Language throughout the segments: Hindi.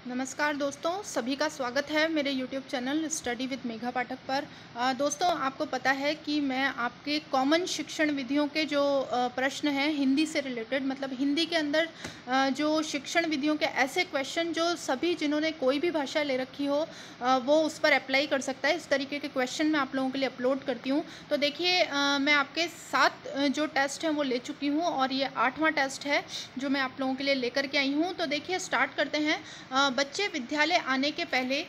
नमस्कार दोस्तों, सभी का स्वागत है मेरे YouTube channel study with Megha Pathak पर। दोस्तों, आपको पता है कि मैं आपके कॉमन शिक्षण विधियों के जो प्रश्न हैं हिंदी से रिलेटेड, मतलब हिंदी के अंदर जो शिक्षण विधियों के ऐसे क्वेश्चन जो सभी जिन्होंने कोई भी भाषा ले रखी हो वो उस पर अप्लाई कर सकता है, इस तरीके के क्वेश्चन मैं आप लोगों के लिए अपलोड करती हूँ। तो देखिए, मैं आपके 7 जो टेस्ट हैं वो ले चुकी हूँ और ये 8वां टेस्ट है जो मैं आप लोगों के लिए लेकर के आई हूँ। तो देखिए, स्टार्ट करते हैं। बच्चे विद्यालय आने के पहले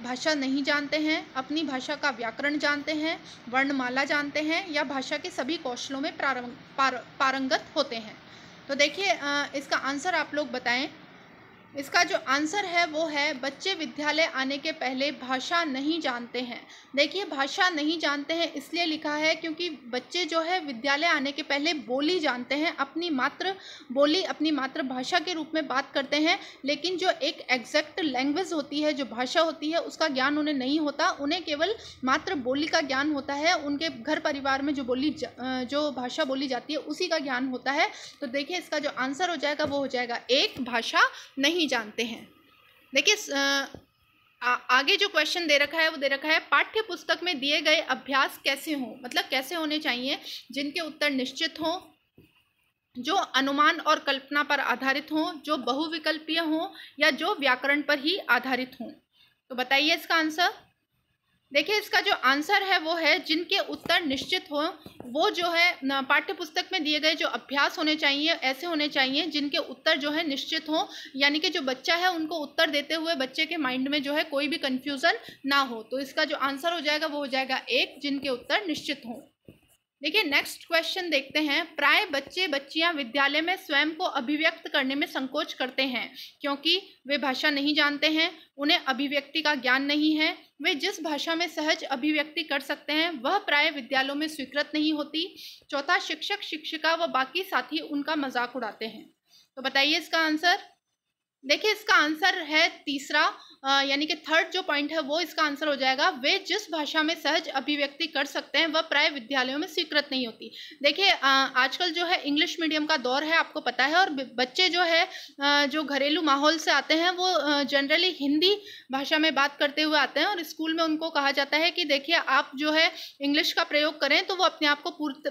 भाषा नहीं जानते हैं, अपनी भाषा का व्याकरण जानते हैं, वर्णमाला जानते हैं या भाषा के सभी कौशलों में पारंगत होते हैं। तो देखिए, इसका आंसर आप लोग बताएं। इसका जो आंसर है वो है बच्चे विद्यालय आने के पहले भाषा नहीं जानते हैं। देखिए, भाषा नहीं जानते हैं इसलिए लिखा है क्योंकि बच्चे जो है विद्यालय आने के पहले बोली जानते हैं, अपनी मातृ बोली, अपनी मातृभाषा के रूप में बात करते हैं, लेकिन जो एक एग्जैक्ट लैंग्वेज होती है, जो भाषा होती है, उसका ज्ञान उन्हें नहीं होता। उन्हें केवल मातृ बोली का ज्ञान होता है, उनके घर परिवार में जो भाषा बोली जाती है उसी का ज्ञान होता है। तो देखिए, इसका जो आंसर हो जाएगा वो हो जाएगा एक, भाषा नहीं जानते हैं। देखिए, आगे जो क्वेश्चन दे रखा है वो दे रखा है पाठ्य पुस्तक में दिए गए अभ्यास कैसे हों, मतलब कैसे होने चाहिए, जिनके उत्तर निश्चित हों, जो अनुमान और कल्पना पर आधारित हों, जो बहुविकल्पीय हों या जो व्याकरण पर ही आधारित हों। तो बताइए इसका आंसर। देखिए, इसका जो आंसर है वो है जिनके उत्तर निश्चित हो। वो जो है पाठ्य पुस्तक में दिए गए जो अभ्यास होने चाहिए ऐसे होने चाहिए जिनके उत्तर जो है निश्चित हो, यानी कि जो बच्चा है उनको उत्तर देते हुए बच्चे के माइंड में जो है कोई भी कंफ्यूजन ना हो। तो इसका जो आंसर हो जाएगा वो हो जाएगा एक, जिनके उत्तर निश्चित हो। देखिए, नेक्स्ट क्वेश्चन देखते हैं। प्राय बच्चे बच्चियां विद्यालय में स्वयं को अभिव्यक्त करने में संकोच करते हैं क्योंकि वे भाषा नहीं जानते हैं, उन्हें अभिव्यक्ति का ज्ञान नहीं है, वे जिस भाषा में सहज अभिव्यक्ति कर सकते हैं वह प्राय विद्यालयों में स्वीकृत नहीं होती। चौथा, शिक्षक शिक्षिका व बाकी साथी उनका मजाक उड़ाते हैं। तो बताइए इसका आंसर। देखिए, इसका आंसर है तीसरा, यानी कि थर्ड जो पॉइंट है वो इसका आंसर हो जाएगा। वे जिस भाषा में सहज अभिव्यक्ति कर सकते हैं वह प्राय विद्यालयों में स्वीकृत नहीं होती। देखिए, आजकल जो है इंग्लिश मीडियम का दौर है, आपको पता है, और बच्चे जो है जो घरेलू माहौल से आते हैं वो जनरली हिंदी भाषा में बात करते हुए आते हैं और स्कूल में उनको कहा जाता है कि देखिए आप जो है इंग्लिश का प्रयोग करें, तो वो अपने आप को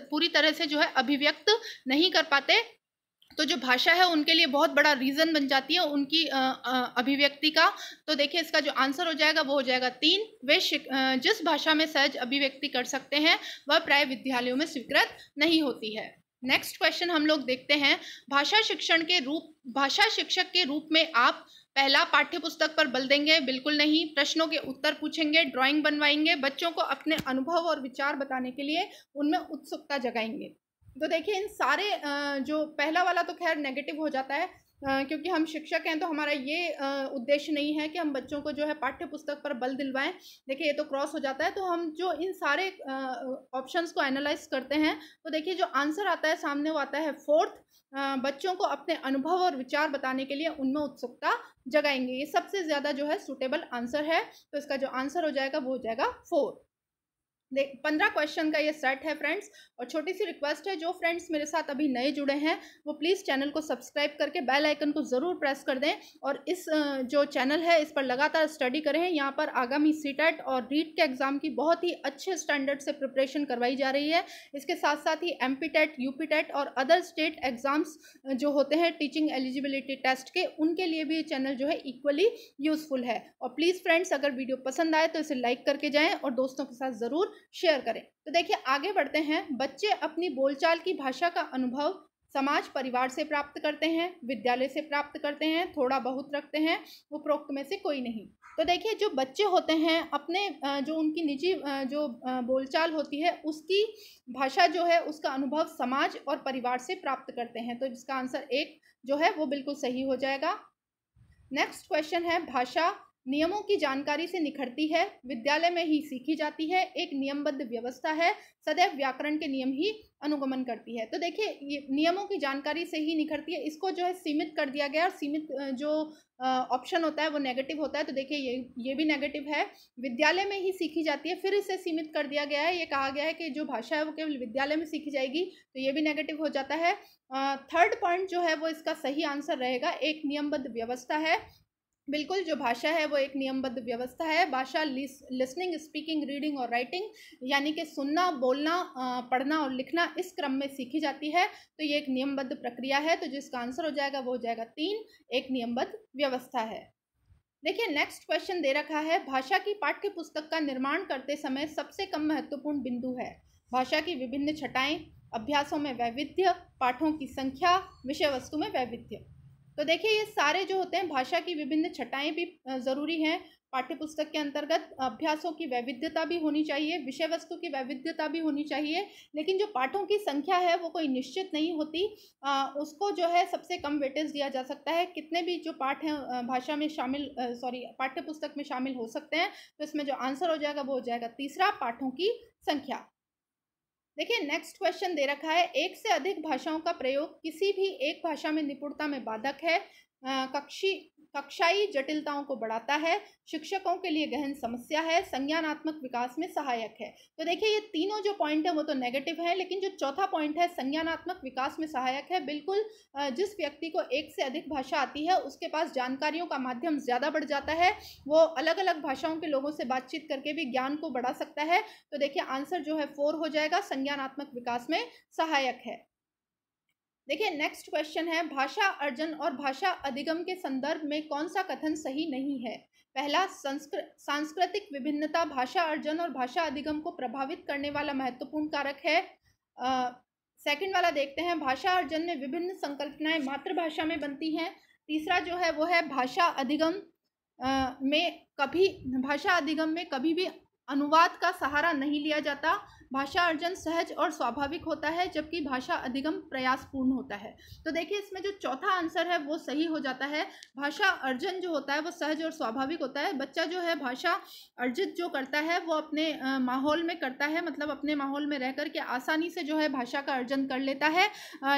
पूरी तरह से जो है अभिव्यक्त नहीं कर पाते। तो जो भाषा है उनके लिए बहुत बड़ा रीज़न बन जाती है उनकी अभिव्यक्ति का। तो देखिए, इसका जो आंसर हो जाएगा वो हो जाएगा 3। वे जिस भाषा में सहज अभिव्यक्ति कर सकते हैं वह प्राय विद्यालयों में स्वीकृत नहीं होती है। नेक्स्ट क्वेश्चन हम लोग देखते हैं। भाषा शिक्षक के रूप में आप पहला, पाठ्य पुस्तक पर बल देंगे, बिल्कुल नहीं। प्रश्नों के उत्तर पूछेंगे, ड्राइंग बनवाएंगे, बच्चों को अपने अनुभव और विचार बताने के लिए उनमें उत्सुकता जगाएंगे। तो देखिए, इन सारे जो पहला वाला तो खैर नेगेटिव हो जाता है, क्योंकि हम शिक्षक हैं तो हमारा ये उद्देश्य नहीं है कि हम बच्चों को जो है पाठ्य पुस्तक पर बल दिलवाएं। देखिए, ये तो क्रॉस हो जाता है। तो हम जो इन सारे ऑप्शंस को एनालाइज करते हैं तो देखिए जो आंसर आता है सामने वो आता है फोर्थ, बच्चों को अपने अनुभव और विचार बताने के लिए उनमें उत्सुकता जगाएंगे। ये सबसे ज़्यादा जो है सुटेबल आंसर है। तो इसका जो आंसर हो जाएगा वो हो जाएगा 4। 15 क्वेश्चन का ये सेट है फ्रेंड्स। और छोटी सी रिक्वेस्ट है, जो फ्रेंड्स मेरे साथ अभी नए जुड़े हैं वो प्लीज़ चैनल को सब्सक्राइब करके बेल आइकन को ज़रूर प्रेस कर दें और इस जो चैनल है इस पर लगातार स्टडी करें। यहाँ पर आगामी सीटेट और रीट के एग्ज़ाम की बहुत ही अच्छे स्टैंडर्ड से प्रिपरेशन करवाई जा रही है। इसके साथ साथ ही एमपीटेट, यूपीटेट और अदर स्टेट एग्ज़ाम्स जो होते हैं टीचिंग एलिजिबिलिटी टेस्ट के, उनके लिए भी ये चैनल जो है इक्वली यूज़फुल है। और प्लीज़ फ्रेंड्स, अगर वीडियो पसंद आए तो इसे लाइक करके जाएँ और दोस्तों के साथ ज़रूर शेयर करें। तो देखिए, आगे बढ़ते हैं। बच्चे अपनी बोलचाल की भाषा का अनुभव समाज परिवार से प्राप्त करते हैं, विद्यालय से प्राप्त करते हैं, थोड़ा बहुत रखते हैं, उपरोक्त में से कोई नहीं। तो देखिए, जो बच्चे होते हैं अपने जो उनकी निजी जो बोलचाल होती है उसकी भाषा जो है उसका अनुभव समाज और परिवार से प्राप्त करते हैं। तो इसका आंसर एक जो है वो बिल्कुल सही हो जाएगा। नेक्स्ट क्वेश्चन है, भाषा नियमों की जानकारी से निखरती है, विद्यालय में ही सीखी जाती है, एक नियमबद्ध व्यवस्था है, सदैव व्याकरण के नियम ही अनुगमन करती है। तो देखिए, ये नियमों की जानकारी से ही निखरती है, इसको जो है सीमित कर दिया गया और सीमित जो ऑप्शन होता है वो नेगेटिव होता है। तो देखिए, ये भी नेगेटिव है। विद्यालय में ही सीखी जाती है, फिर इसे सीमित कर दिया गया है। ये कहा गया है कि जो भाषा है वो केवल विद्यालय में सीखी जाएगी, तो ये भी नेगेटिव हो जाता है। थर्ड पॉइंट जो है वो इसका सही आंसर रहेगा, एक नियमबद्ध व्यवस्था है। बिल्कुल, जो भाषा है वो एक नियमबद्ध व्यवस्था है। भाषा लिसनिंग, स्पीकिंग, रीडिंग और राइटिंग यानी कि सुनना, बोलना, पढ़ना और लिखना इस क्रम में सीखी जाती है। तो ये एक नियमबद्ध प्रक्रिया है। तो जिसका आंसर हो जाएगा वो हो जाएगा 3, एक नियमबद्ध व्यवस्था है। देखिए नेक्स्ट क्वेश्चन दे रखा है, भाषा की पाठ्य पुस्तक का निर्माण करते समय सबसे कम महत्वपूर्ण बिंदु है। भाषा की विभिन्न छटाएं, अभ्यासों में वैविध्य, पाठों की संख्या, विषय वस्तु में वैविध्य। तो देखिए ये सारे जो होते हैं भाषा की विभिन्न छटाएं भी ज़रूरी हैं पाठ्य पुस्तक के अंतर्गत। अभ्यासों की वैविध्यता भी होनी चाहिए, विषय वस्तु की वैविध्यता भी होनी चाहिए, लेकिन जो पाठों की संख्या है वो कोई निश्चित नहीं होती। उसको जो है सबसे कम वेटेज दिया जा सकता है। कितने भी जो पाठ हैं भाषा में शामिल पाठ्य पुस्तक में शामिल हो सकते हैं। तो इसमें जो आंसर हो जाएगा वो हो जाएगा तीसरा, पाठों की संख्या। देखिए नेक्स्ट क्वेश्चन दे रखा है, एक से अधिक भाषाओं का प्रयोग किसी भी एक भाषा में निपुणता में बाधक है, कक्षाई जटिलताओं को बढ़ाता है, शिक्षकों के लिए गहन समस्या है, संज्ञानात्मक विकास में सहायक है। तो देखिए ये तीनों जो पॉइंट है वो तो नेगेटिव है, लेकिन जो चौथा पॉइंट है संज्ञानात्मक विकास में सहायक है, बिल्कुल जिस व्यक्ति को एक से अधिक भाषा आती है उसके पास जानकारियों का माध्यम ज़्यादा बढ़ जाता है। वो अलग अलग भाषाओं के लोगों से बातचीत करके भी ज्ञान को बढ़ा सकता है। तो देखिए आंसर जो है 4 हो जाएगा, संज्ञानात्मक विकास में सहायक है। देखिए नेक्स्ट क्वेश्चन है, भाषा अर्जन और भाषा अधिगम के संदर्भ में कौन सा कथन सही नहीं है। पहला, सांस्कृतिक विभिन्नता भाषा अर्जन और भाषा अधिगम को प्रभावित करने वाला महत्वपूर्ण कारक है। सेकंड वाला देखते हैं, भाषा अर्जन में विभिन्न संकल्पनाएं मातृभाषा में बनती हैं। तीसरा जो है वो है भाषा अधिगम में कभी भी अनुवाद का सहारा नहीं लिया जाता। भाषा अर्जन सहज और स्वाभाविक होता है, जबकि भाषा अधिगम प्रयासपूर्ण होता है। तो देखिए इसमें जो चौथा आंसर है वो सही हो जाता है। भाषा अर्जन जो होता है वो सहज और स्वाभाविक होता है। बच्चा जो है भाषा अर्जित जो करता है वो अपने माहौल में करता है, मतलब अपने माहौल में रह कर के आसानी से जो है भाषा का अर्जन कर लेता है।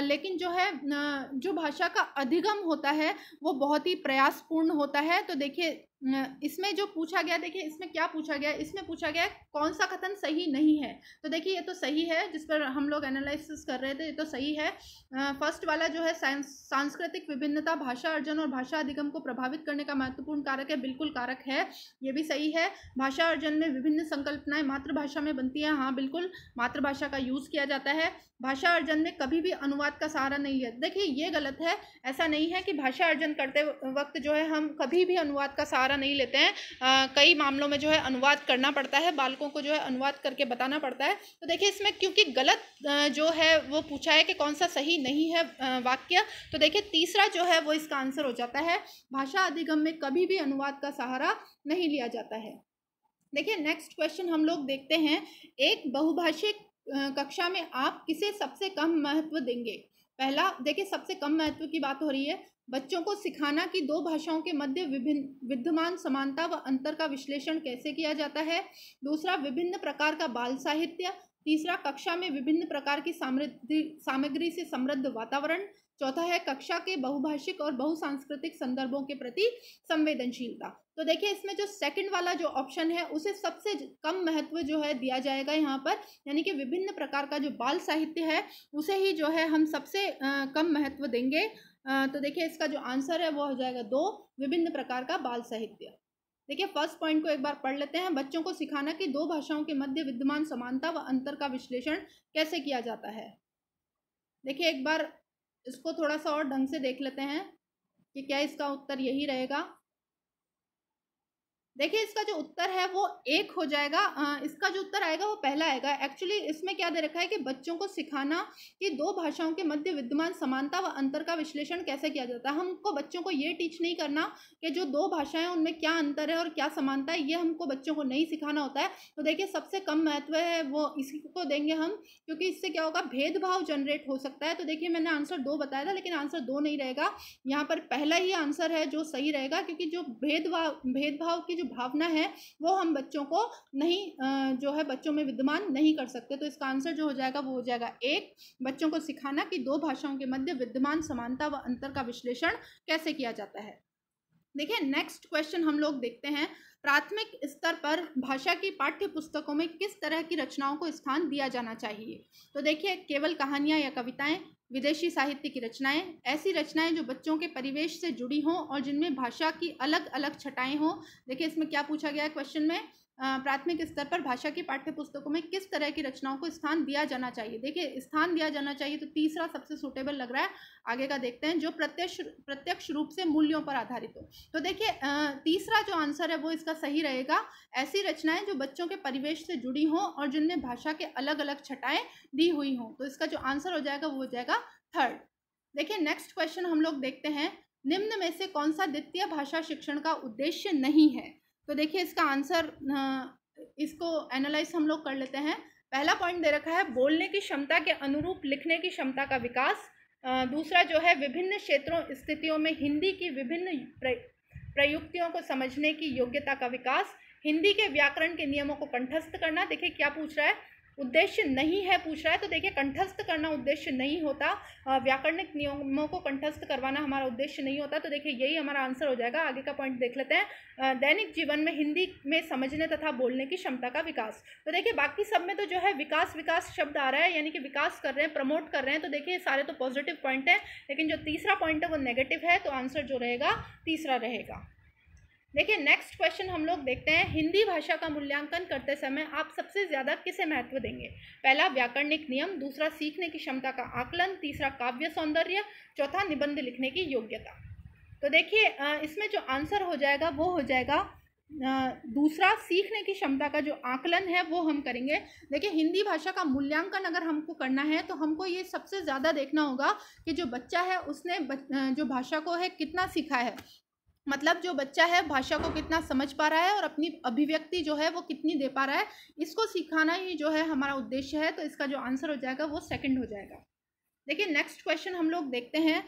लेकिन जो है जो भाषा का अधिगम होता है वो बहुत ही प्रयासपूर्ण होता है। तो देखिए इसमें जो पूछा गया, देखिए इसमें क्या पूछा गया, इसमें पूछा गया कौन सा कथन सही नहीं है। तो देखिए ये तो सही है, जिस पर हम लोग एनालिसिस कर रहे थे, ये तो सही है। फर्स्ट वाला जो है सांस्कृतिक विभिन्नता भाषा अर्जन और भाषा अधिगम को प्रभावित करने का महत्वपूर्ण कारक है, बिल्कुल कारक है, ये भी सही है। भाषा अर्जन में विभिन्न संकल्पनाएं मातृभाषा में बनती हैं, हाँ बिल्कुल मातृभाषा का यूज़ किया जाता है। भाषा अर्जन में कभी भी अनुवाद का सहारा नहीं है, देखिए ये गलत है। ऐसा नहीं है कि भाषा अर्जन करते वक्त जो है हम कभी भी अनुवाद का सहारा नहीं लेते हैं। कई मामलों में जो है अनुवाद करना पड़ता है, बालकों को जो है अनुवाद करके बताना पड़ता है। तो देखिए इसमें क्योंकि गलत जो है वो पूछा है कि कौन सा सही नहीं है वाक्य, तो देखिए तीसरा जो है वो इसका आंसर हो जाता है। भाषा अधिगम में कभी भी अनुवाद का सहारा नहीं लिया जाता है। देखिए नेक्स्ट क्वेश्चन हम लोग देखते हैं, एक बहुभाषिक कक्षा में आप किसे सबसे कम महत्व देंगे। पहला, देखिए सबसे कम महत्व की बात हो रही है, बच्चों को सिखाना कि दो भाषाओं के मध्य विद्यमान समानता व अंतर का विश्लेषण कैसे किया जाता है। दूसरा, विभिन्न प्रकार का बाल साहित्य। तीसरा, कक्षा में विभिन्न प्रकार की सामग्री से समृद्ध वातावरण। चौथा है कक्षा के बहुभाषिक और बहुसांस्कृतिक संदर्भों के प्रति संवेदनशीलता। तो देखिए इसमें जो सेकंड वाला जो ऑप्शन है उसे सबसे कम महत्व जो है दिया जाएगा यहाँ पर, यानी कि विभिन्न प्रकार का जो बाल साहित्य है उसे ही जो है हम सबसे कम महत्व देंगे। तो देखिए इसका जो आंसर है वो हो जाएगा 2, विभिन्न प्रकार का बाल साहित्य। देखिए फर्स्ट पॉइंट को एक बार पढ़ लेते हैं, बच्चों को सिखाना कि दो भाषाओं के मध्य विद्यमान समानता व अंतर का विश्लेषण कैसे किया जाता है। देखिए एक बार इसको थोड़ा सा और ढंग से देख लेते हैं कि क्या इसका उत्तर यही रहेगा। देखिए इसका जो उत्तर है वो 1 हो जाएगा। इसका जो उत्तर आएगा वो पहला आएगा। एक्चुअली इसमें क्या दे रखा है कि बच्चों को सिखाना कि दो भाषाओं के मध्य विद्यमान समानता व अंतर का विश्लेषण कैसे किया जाता है। हमको बच्चों को ये टीच नहीं करना कि जो दो भाषाएं उनमें क्या अंतर है और क्या समानता है, ये हमको बच्चों को नहीं सिखाना होता है। तो देखिए सबसे कम महत्व है वो इसी को देंगे हम, क्योंकि इससे क्या होगा, भेदभाव जनरेट हो सकता है। तो देखिए मैंने आंसर 2 बताया था, लेकिन आंसर 2 नहीं रहेगा, यहाँ पर पहला ही आंसर है जो सही रहेगा, क्योंकि जो भेदभाव की भावना है वो हम बच्चों को नहीं जो है बच्चों में विद्यमान नहीं कर सकते। तो इसका आंसर जो हो जाएगा वो हो जाएगा 1, बच्चों को सिखाना कि दो भाषाओं के मध्य विद्यमान समानता व अंतर का विश्लेषण कैसे किया जाता है। देखिए नेक्स्ट क्वेश्चन हम लोग देखते हैं, प्राथमिक स्तर पर भाषा की पाठ्य पुस्तकों में किस तरह की रचनाओं को स्थान दिया जाना चाहिए। तो देखिए केवल कहानियां या कविताएं, विदेशी साहित्य की रचनाएं, ऐसी रचनाएं जो बच्चों के परिवेश से जुड़ी हों और जिनमें भाषा की अलग अलग छटाएं हों। देखिए इसमें क्या पूछा गया है क्वेश्चन में, प्राथमिक स्तर पर भाषा की पाठ्य पुस्तकों में किस तरह की रचनाओं को स्थान दिया जाना चाहिए। देखिए स्थान दिया जाना चाहिए तो तीसरा सबसे सूटेबल लग रहा है। आगे का देखते हैं, जो प्रत्यक्ष रूप से मूल्यों पर आधारित हो। तो देखिए तीसरा जो आंसर है वो इसका सही रहेगा। ऐसी रचनाएं जो बच्चों के परिवेश से जुड़ी हों और जिनमें भाषा के अलग अलग छटाएं दी हुई हों। तो इसका जो आंसर हो जाएगा वो हो जाएगा थर्ड। देखिए नेक्स्ट क्वेश्चन हम लोग देखते हैं, निम्न में से कौन सा द्वितीय भाषा शिक्षण का उद्देश्य नहीं है। तो देखिए इसका आंसर, इसको एनालाइज हम लोग कर लेते हैं। पहला पॉइंट दे रखा है बोलने की क्षमता के अनुरूप लिखने की क्षमता का विकास। दूसरा जो है विभिन्न क्षेत्रों स्थितियों में हिंदी की विभिन्न प्रयुक्तियों को समझने की योग्यता का विकास। हिंदी के व्याकरण के नियमों को कंठस्थ करना। देखिए क्या पूछ रहा है, उद्देश्य नहीं है पूछ रहा है। तो देखिए कंठस्थ करना उद्देश्य नहीं होता, व्याकरणिक नियमों को कंठस्थ करवाना हमारा उद्देश्य नहीं होता। तो देखिए यही हमारा आंसर हो जाएगा। आगे का पॉइंट देख लेते हैं, दैनिक जीवन में हिंदी में समझने तथा बोलने की क्षमता का विकास। तो देखिए बाकी सब में तो जो है विकास विकास शब्द आ रहा है, यानी कि विकास कर रहे हैं, प्रमोट कर रहे हैं। तो देखिए सारे तो पॉजिटिव पॉइंट है, लेकिन जो तीसरा पॉइंट है वो नेगेटिव है। तो आंसर जो रहेगा तीसरा रहेगा। देखिए नेक्स्ट क्वेश्चन हम लोग देखते हैं, हिंदी भाषा का मूल्यांकन करते समय आप सबसे ज़्यादा किसे महत्व देंगे। पहला व्याकरणिक नियम, दूसरा सीखने की क्षमता का आकलन, तीसरा काव्य सौंदर्य, चौथा निबंध लिखने की योग्यता। तो देखिए इसमें जो आंसर हो जाएगा वो हो जाएगा दूसरा, सीखने की क्षमता का जो आकलन है वो हम करेंगे। देखिए हिंदी भाषा का मूल्यांकन अगर हमको करना है तो हमको ये सबसे ज़्यादा देखना होगा कि जो बच्चा है उसने जो भाषा को है कितना सीखा है, मतलब जो बच्चा है भाषा को कितना समझ पा रहा है और अपनी अभिव्यक्ति जो है वो कितनी दे पा रहा है, इसको सिखाना ही जो है हमारा उद्देश्य है। तो इसका जो आंसर हो जाएगा वो सेकंड हो जाएगा। देखिए नेक्स्ट क्वेश्चन हम लोग देखते हैं,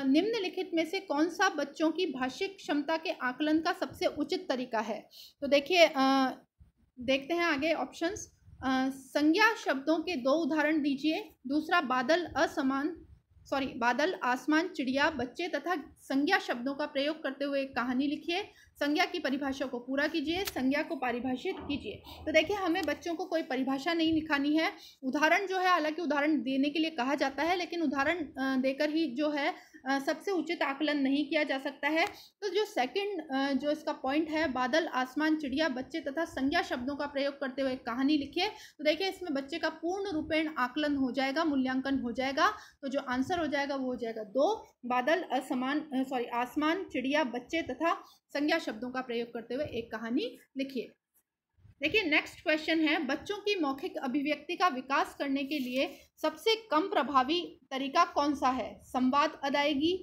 निम्नलिखित में से कौन सा बच्चों की भाषिक क्षमता के आकलन का सबसे उचित तरीका है। तो देखिए देखते हैं आगे ऑप्शंस। संज्ञा शब्दों के 2 उदाहरण दीजिए। दूसरा बादल, आसमान, चिड़िया, बच्चे तथा संज्ञा शब्दों का प्रयोग करते हुए एक कहानी लिखिए। संज्ञा की परिभाषा को पूरा कीजिए, संज्ञा को परिभाषित कीजिए। तो देखिए हमें बच्चों को कोई परिभाषा नहीं लिखानी है, उदाहरण जो है, हालांकि उदाहरण देने के लिए कहा जाता है लेकिन उदाहरण देकर ही जो है सबसे उचित आकलन नहीं किया जा सकता है। तो जो सेकंड जो इसका पॉइंट है, बादल, आसमान, चिड़िया, बच्चे तथा संज्ञा शब्दों का प्रयोग करते हुए एक कहानी लिखिए। तो देखिए इसमें बच्चे का पूर्ण रूपेण आकलन हो जाएगा, मूल्यांकन हो जाएगा। तो जो आंसर हो जाएगा वो हो जाएगा 2, बादल, आसमान, चिड़िया, बच्चे तथा संज्ञा शब्दों का प्रयोग करते हुए एक कहानी लिखिए। देखिए नेक्स्ट क्वेश्चन है, बच्चों की मौखिक अभिव्यक्ति का विकास करने के लिए सबसे कम प्रभावी तरीका कौन सा है। संवाद अदायगी,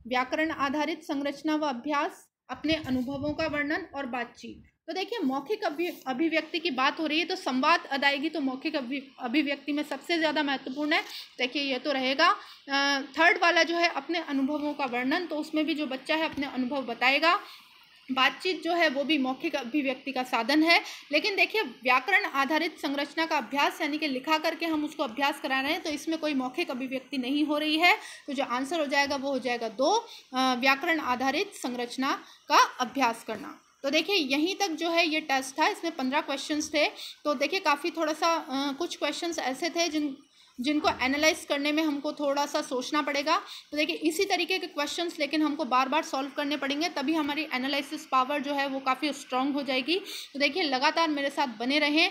व्याकरण आधारित संरचना व अभ्यास, अपने अनुभवों का वर्णन और बातचीत। तो देखिए मौखिक अभिव्यक्ति की बात हो रही है तो संवाद अदायगी तो मौखिक अभिव्यक्ति में सबसे ज़्यादा महत्वपूर्ण है। देखिए ये तो रहेगा। थर्ड वाला जो है अपने अनुभवों का वर्णन, तो उसमें भी जो बच्चा है अपने अनुभव बताएगा। बातचीत जो है वो भी मौखिक अभिव्यक्ति का साधन है। लेकिन देखिए व्याकरण आधारित संरचना का अभ्यास, यानी कि लिखा करके हम उसको अभ्यास करा रहे हैं, तो इसमें कोई मौखिक अभिव्यक्ति नहीं हो रही है। तो जो आंसर हो जाएगा वो हो जाएगा 2, व्याकरण आधारित संरचना का अभ्यास करना। तो देखिए यहीं तक जो है ये टेस्ट था, इसमें 15 क्वेश्चंस थे। तो देखिए काफ़ी थोड़ा सा कुछ क्वेश्चंस ऐसे थे जिनको एनालाइज करने में हमको थोड़ा सा सोचना पड़ेगा। तो देखिए इसी तरीके के क्वेश्चंस लेकिन हमको बार बार सॉल्व करने पड़ेंगे, तभी हमारी एनालिसिस पावर जो है वो काफ़ी स्ट्रांग हो जाएगी। तो देखिए लगातार मेरे साथ बने रहें,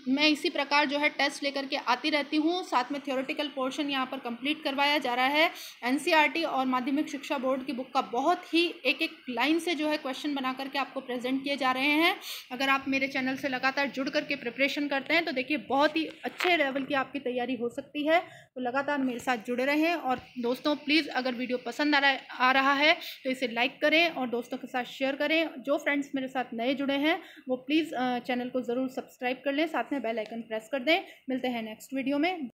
मैं इसी प्रकार जो है टेस्ट लेकर के आती रहती हूँ। साथ में थ्योरेटिकल पोर्शन यहाँ पर कंप्लीट करवाया जा रहा है। NCERT और माध्यमिक शिक्षा बोर्ड की बुक का बहुत ही एक एक लाइन से जो है क्वेश्चन बना करके आपको प्रेजेंट किए जा रहे हैं। अगर आप मेरे चैनल से लगातार जुड़ करके प्रिपरेशन करते हैं तो देखिए बहुत ही अच्छे लेवल की आपकी तैयारी हो सकती है। तो लगातार मेरे साथ जुड़े रहें। और दोस्तों प्लीज़ अगर वीडियो पसंद आ रहा है तो इसे लाइक करें और दोस्तों के साथ शेयर करें। जो फ्रेंड्स मेरे साथ नए जुड़े हैं वो प्लीज़ चैनल को ज़रूर सब्सक्राइब कर लें, साथ में बेल आइकन प्रेस कर दें। मिलते हैं नेक्स्ट वीडियो में।